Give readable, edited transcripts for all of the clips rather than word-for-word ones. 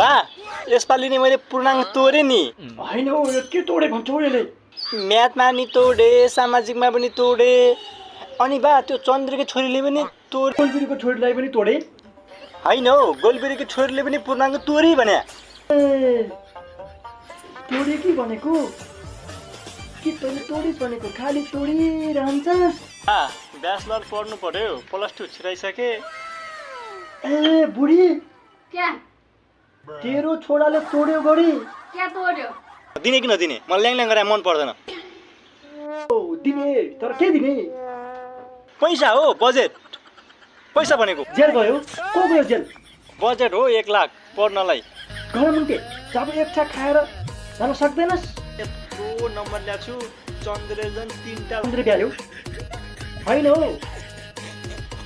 बा यसपालि नि मैले पूर्णाङ्क तोडेँ नि। होइन हौ यो के तोडे भन्छ हौ यसले। म्याथमा नि तोडे, सामाजिकमा पनि तोडे। अनि बा त्यो चन्द्रकी छोरीले पनि तोडे। गोलबिरीको छोरीलाई पनि तोडे। होइन हौ गोलबिरीकी छोरीले पनि पूर्णाङ्क तोडी भने। तोडे कि भनेको के तैँले तोडिस् भनेको खालि तोडिरहन्छस्। ब्याचलर पढ्नु पर्यो, +2 छिराइसके। ए बुढी क्या तेरो छोराले तोड्यो गरी। क्या तोड्यो? दिने कि नदिने मलाई ल्याङ ल्याङ गरे मन पर्दैन। दिने तर के दिने? पैसा हो, बजेट। पैसा भनेको जेल गयो को गयो जेल? बजेट हो 1 लाख पढ्नलाई। घर मुन्टे जब एक छाक खाएर जान सक्दैनस्। यत्रो नम्बर ल्याएको छु, चन्द्रले झन् 3टा चन्द्र ब्यायो होइन हौ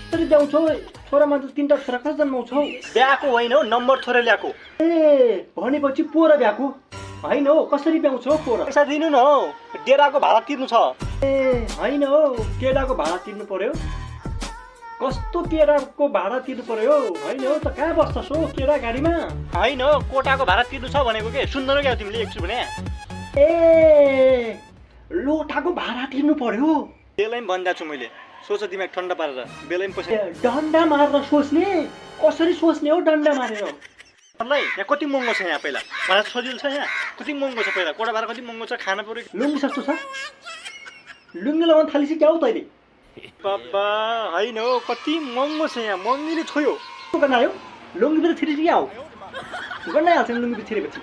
कसरी ब्याउँछौ? छोरा मान्छे 3टा छोरा कसरी जन्माउँछौ? ब्याएको होइन हौ, नम्बर थोरै ल्याएको। ए भनेपछि पोरा ब्याएको होइन हौ, कसरी ब्याउँछौ पोरा? पैसा दिनु न हौ, डेराको भाडा तिर्नु छ। ए होइन हौ केराको भाडा तिर्नु पर्यो। कस्तो केराको भाडा तिर्नु पर्यो? होइन हौ त कहाँ बस्छस् हौ केरा गाडीमा? होइन हौ कोटाको भाडा तिर्नु छ भनेको के सुन्दर क्या तिमीले एकछु भने। ए लोटाको भाडा तिर्नु पर्यो। बेलै भन्दा छु मैले, सोच दिमाग ठन्डा पारेर बेलै पैसा। डन्डा मारेर सोच्ने कसरी सोच्ने हौ डन्डा मारेर? मलाई यहाँ कति महँगो छ यहाँ पहिला भाडा सजिलो छ यहाँ कति महँगो छ पहिला कोटा भाडा कति महँगो छ खाना पर्यो। लुङ्गी सस्तो छ? लुङ्गी लगाउन थालिस क्या हौ तैँले? बाबा होइन हौ कति महँगो छ यहाँ, महँगीले छोयो। गर्न आयो लुङ्गी भित्र छिरेपछि क्या हौ? गर्न आइहाल्छ नि लुङ्गी भित्र छिरेपछि।